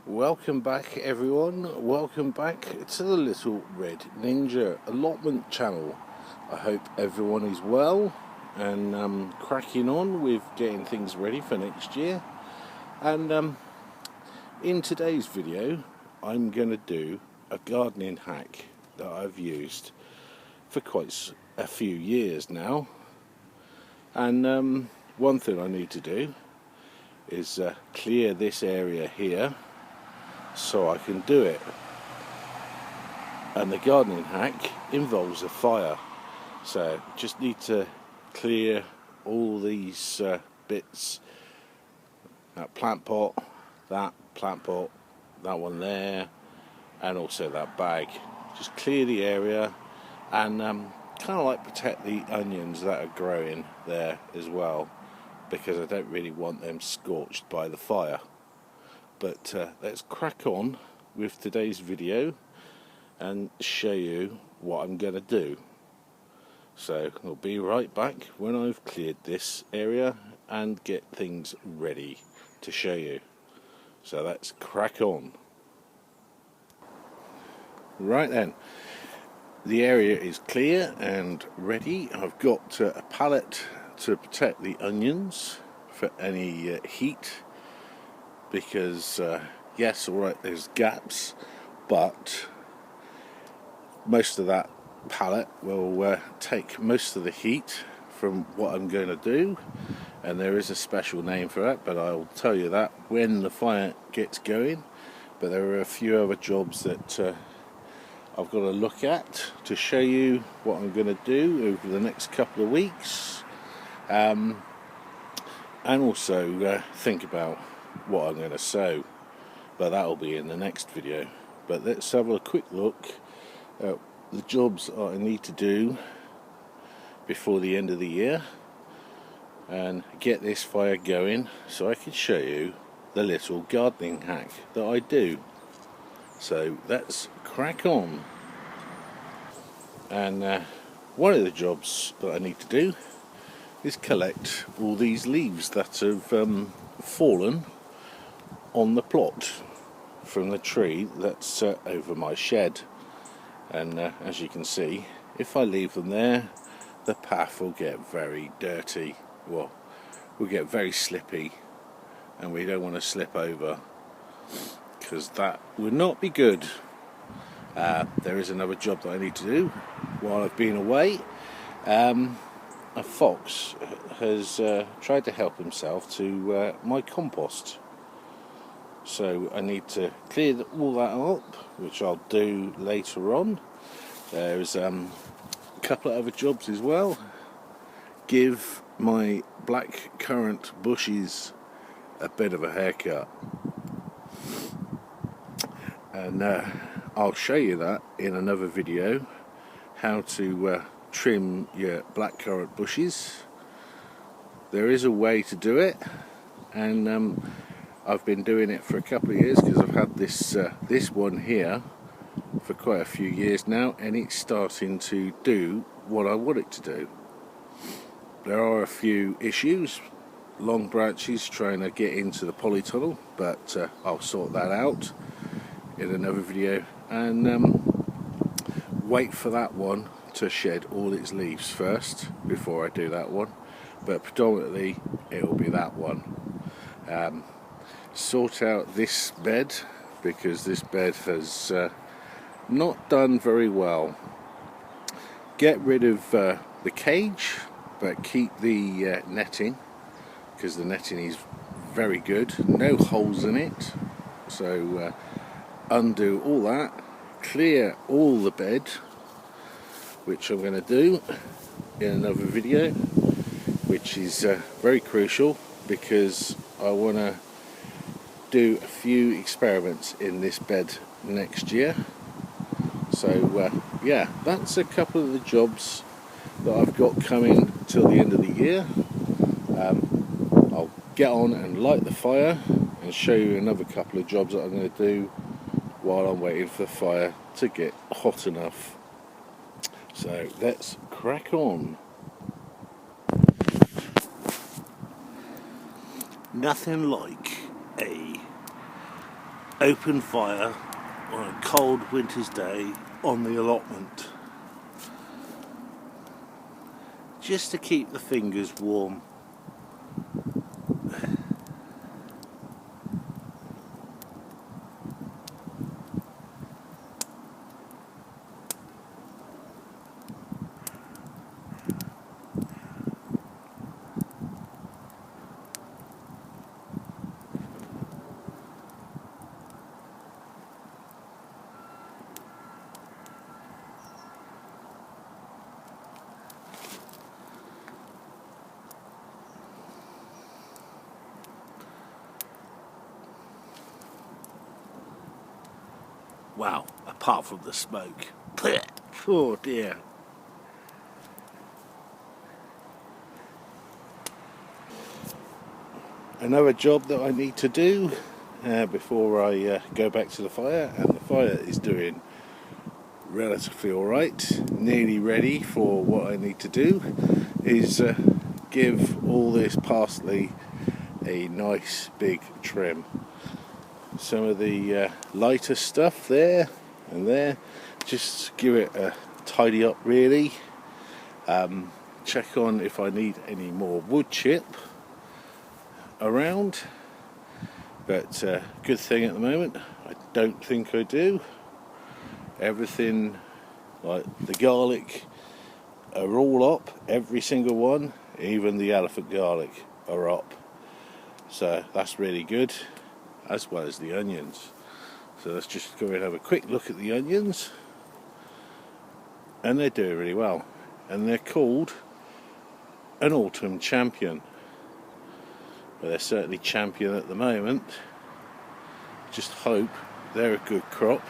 Welcome back everyone, welcome back to the Little Red Ninja allotment channel. I hope everyone is well and cracking on with getting things ready for next year. And in today's video I'm going to do a gardening hack that I've used for quite a few years now. And one thing I need to do is clear this area here so I can do it. And the gardening hack involves a fire, so just need to clear all these bits, that plant pot, that one there, and also that bag. Just clear the area and kind of like protect the onions that are growing there as well, because I don't really want them scorched by the fire. But let's crack on with today's video and show you what I'm going to do. So I'll be right back when I've cleared this area and get things ready to show you. So let's crack on. Right then, the area is clear and ready. I've got a pallet to protect the onions for any heat. Because yes, alright, there's gaps, but most of that pallet will take most of the heat from what I'm going to do, and there is a special name for that, but I'll tell you that when the fire gets going. But there are a few other jobs that I've got to look at to show you what I'm going to do over the next couple of weeks, and also think about what I'm going to sow, but that'll be in the next video. But let's have a quick look at the jobs that I need to do before the end of the year and get this fire going so I can show you the little gardening hack that I do. So let's crack on. And one of the jobs that I need to do is collect all these leaves that have fallen on the plot from the tree that's over my shed. And as you can see, if I leave them there, the path will get very dirty, well, will get very slippy, and we don't want to slip over because that would not be good. There is another job that I need to do while I've been away. A fox has tried to help himself to my compost. So I need to clear all that up, which I'll do later on. There's a couple of other jobs as well. Give my black currant bushes a bit of a haircut. And I'll show you that in another video, how to trim your blackcurrant bushes. There is a way to do it, and I've been doing it for a couple of years because I've had this one here for quite a few years now, and it's starting to do what I want it to do. There are a few issues, long branches trying to get into the polytunnel, but I'll sort that out in another video, and wait for that one to shed all its leaves first before I do that one. But predominantly it will be that one. Sort out this bed, because this bed has not done very well. Get rid of the cage, but keep the netting, because the netting is very good, no holes in it. So undo all that, clear all the bed, which I'm going to do in another video, which is very crucial because I want to do a few experiments in this bed next year. So yeah, that's a couple of the jobs that I've got coming till the end of the year. I'll get on and light the fire and show you another couple of jobs that I'm going to do while I'm waiting for the fire to get hot enough. So let's crack on. Nothing like a open fire on a cold winter's day on the allotment, just to keep the fingers warm. Wow, apart from the smoke. Oh dear. Another job that I need to do before I go back to the fire, and the fire is doing relatively alright, nearly ready for what I need to do, is give all this parsley a nice big trim. Some of the lighter stuff there and there, just give it a tidy up really. Check on if I need any more wood chip around, but good thing at the moment I don't think I do. Everything, like the garlic, are all up, every single one, even the elephant garlic are up, so that's really good, as well as the onions. So let's just go and have a quick look at the onions, and they're doing really well, and they're called an autumn champion. But they're certainly champion at the moment. Just hope they're a good crop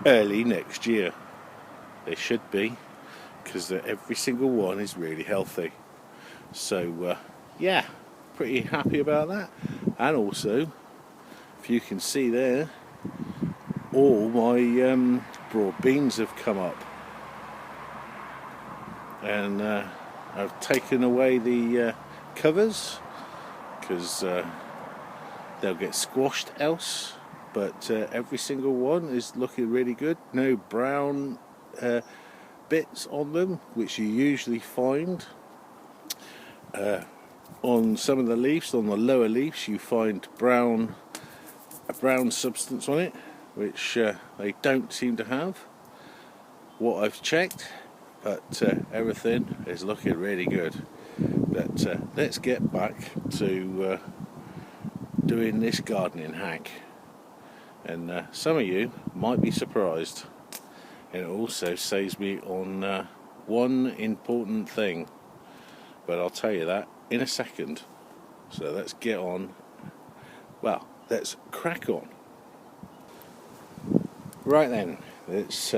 early next year. They should be, because every single one is really healthy. So yeah, pretty happy about that. And also, if you can see there, all my broad beans have come up, and I've taken away the covers, because they'll get squashed else, but every single one is looking really good. No brown bits on them, which you usually find on some of the leaves. On the lower leaves you find a brown substance on it, which they don't seem to have, what I've checked, but everything is looking really good. But let's get back to doing this gardening hack, and some of you might be surprised, and it also saves me on one important thing, but I'll tell you that in a second. So let's get on, well, let's crack on. Right then, let's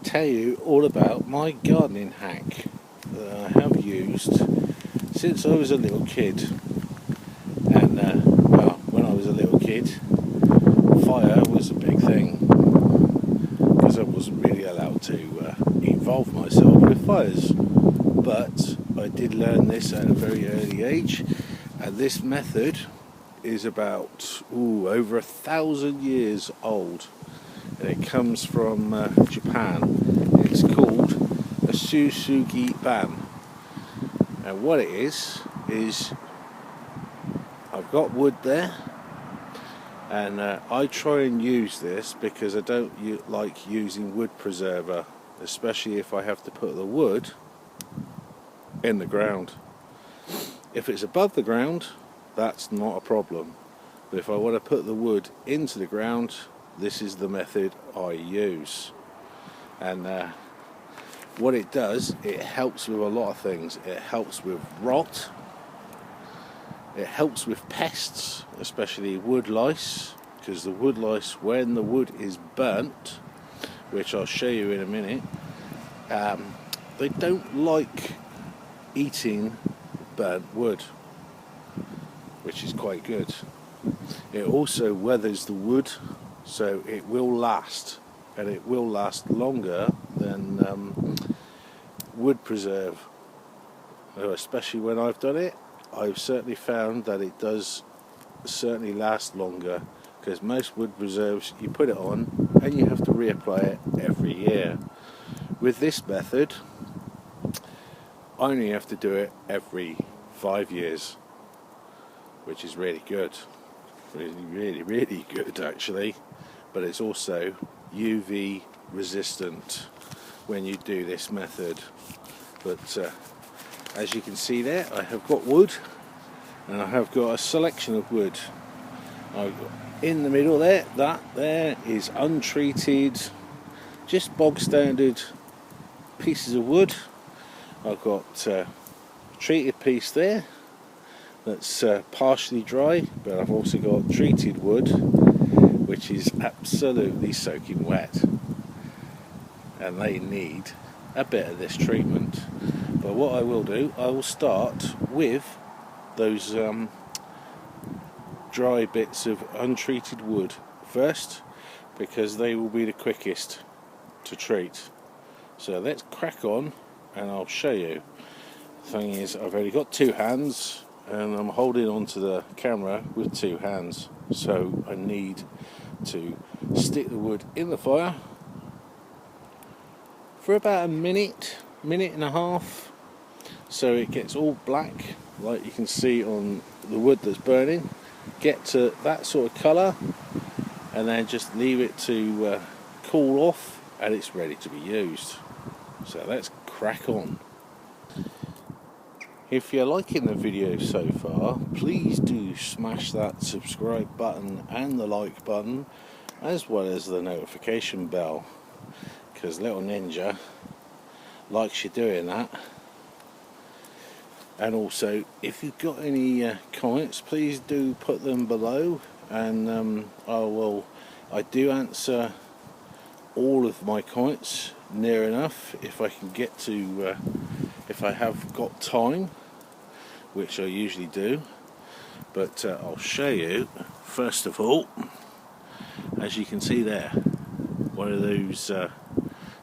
tell you all about my gardening hack that I have used since I was a little kid. And well, when I was a little kid, fire was a big thing, because I wasn't really allowed to involve myself with fires. But I did learn this at a very early age, and this method is about over 1,000 years old, and it comes from Japan. It's called a Sugi ban. And what it is I've got wood there, and I try and use this because I don't like using wood preserver, especially if I have to put the wood in the ground. If it's above the ground, that's not a problem, but if I want to put the wood into the ground, this is the method I use. And what it does, it helps with a lot of things. It helps with rot, it helps with pests, especially wood lice, because the wood lice, when the wood is burnt, which I'll show you in a minute, they don't like eating burnt wood, which is quite good. It also weathers the wood, so it will last, and it will last longer than wood preserve. Especially when I've done it, I've certainly found that it does certainly last longer, because most wood preserves you put it on and you have to reapply it every year. With this method, I only have to do it every 5 years, which is really good. Really good actually. But it's also UV resistant when you do this method. But as you can see there, I have got wood, and I have got a selection of wood. In the middle there, that there is untreated, just bog standard pieces of wood. I've got a treated piece there that's partially dry, but I've also got treated wood which is absolutely soaking wet, and they need a bit of this treatment. But what I will do, I will start with those dry bits of untreated wood first, because they will be the quickest to treat. So let's crack on and I'll show you. The thing is, I've only got 2 hands and I'm holding onto the camera with 2 hands, so I need to stick the wood in the fire for about a minute and a half, so it gets all black like you can see on the wood that's burning. Get to that sort of colour and then just leave it to cool off, and it's ready to be used. So let's crack on. If you're liking the video so far, please do smash that subscribe button and the like button, as well as the notification bell, because little ninja likes you doing that. And also, if you've got any comments, please do put them below, and I do answer all of my comments near enough if I can get to, if I have got time, which I usually do. But I'll show you first of all. As you can see there, one of those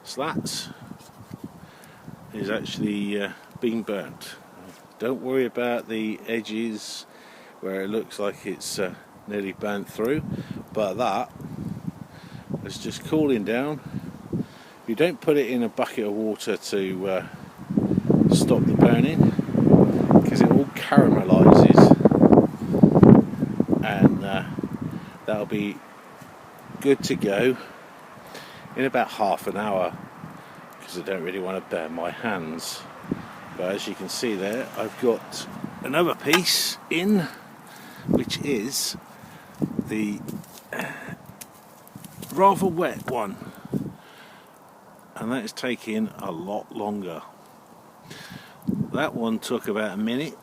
slats is actually been burnt. Don't worry about the edges where it looks like it's nearly burnt through, but that is just cooling down. You don't put it in a bucket of water to stop the burning, because it all caramelizes, and that'll be good to go in about half an hour, because I don't really want to burn my hands. But as you can see there, I've got another piece in, which is the rather wet one, and that is taking a lot longer. That one took about a minute.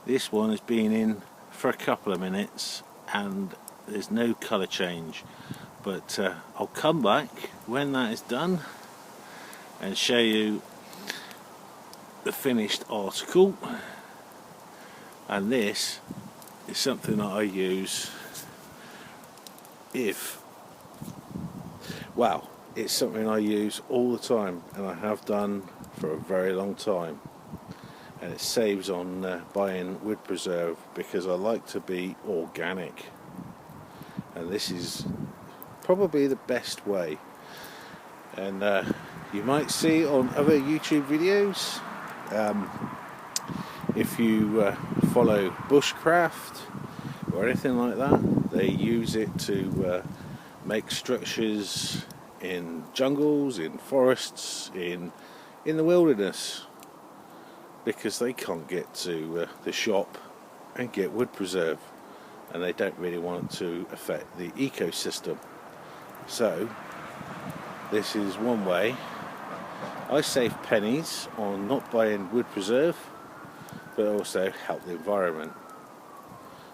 This one has been in for a couple of minutes and there's no colour change. But I'll come back when that is done and show you the finished article. And this is something that I use it's something I use all the time, and I have done for a very long time, and it saves on buying wood preserve, because I like to be organic, and this is probably the best way. And you might see on other YouTube videos, if you follow bushcraft or anything like that, they use it to make structures in jungles, in forests, in the wilderness, because they can't get to the shop and get wood preserve, and they don't really want it to affect the ecosystem. So this is one way I save pennies on not buying wood preserve, but also help the environment.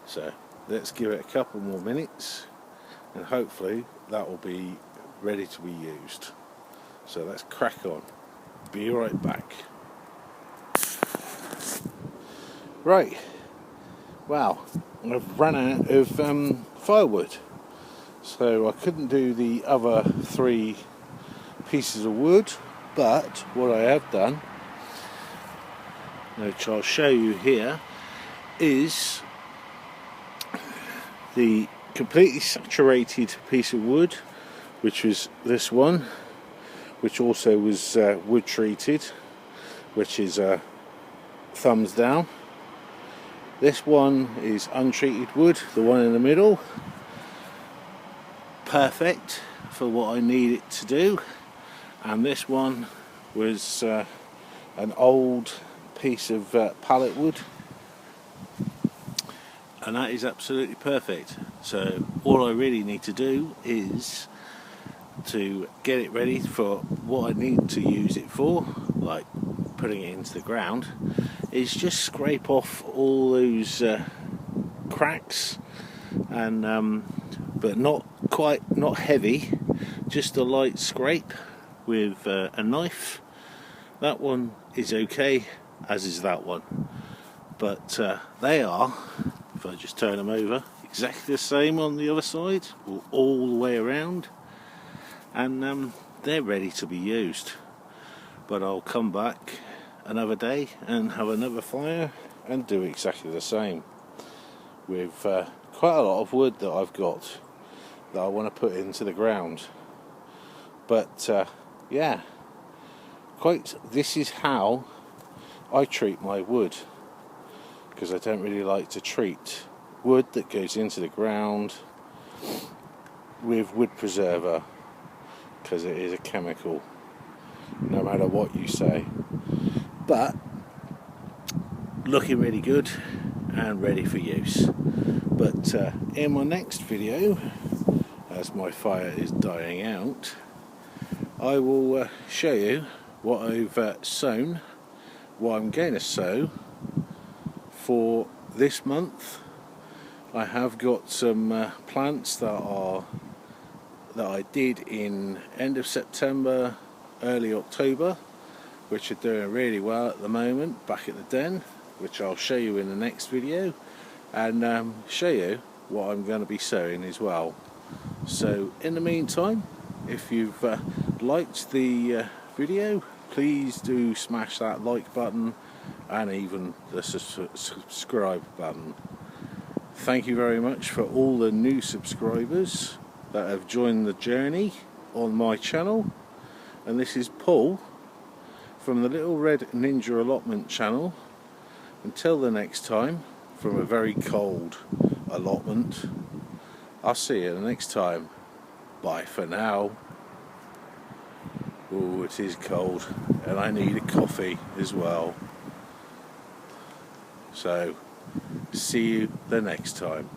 So let's give it a couple more minutes and hopefully that will be ready to be used. So let's crack on. Be right back. Right, wow, I've run out of firewood, so I couldn't do the other 3 pieces of wood, but what I have done, which I'll show you here, is the completely saturated piece of wood, which was this one, which also was wood treated, which is thumbs down. This one is untreated wood, the one in the middle, perfect for what I need it to do. And this one was an old piece of pallet wood, and that is absolutely perfect. So all I really need to do is to get it ready for what I need to use it for, like putting it into the ground, is just scrape off all those cracks, and but not heavy, just a light scrape with a knife. That one is okay, as is that one, but they are, if I just turn them over, exactly the same on the other side, all the way around, and they're ready to be used. But I'll come back another day and have another fire and do exactly the same with quite a lot of wood that I've got that I want to put into the ground. But yeah, this is how I treat my wood, because I don't really like to treat wood that goes into the ground with wood preserver, because it is a chemical, no matter what you say. But looking really good and ready for use. But in my next video, as my fire is dying out, I will show you what I've sown, what I'm going to sow for this month. I have got some plants that I did in end of September, early October, which are doing really well at the moment back at the den, which I'll show you in the next video, and show you what I'm going to be sowing as well. So in the meantime, if you've liked the video, please do smash that like button and even the subscribe button. Thank you very much for all the new subscribers that have joined the journey on my channel. And this is Paul from the Little Red Ninja Allotment channel. Until the next time, from a very cold allotment, I'll see you the next time. Bye for now. Oh, it is cold, and I need a coffee as well. So, see you the next time.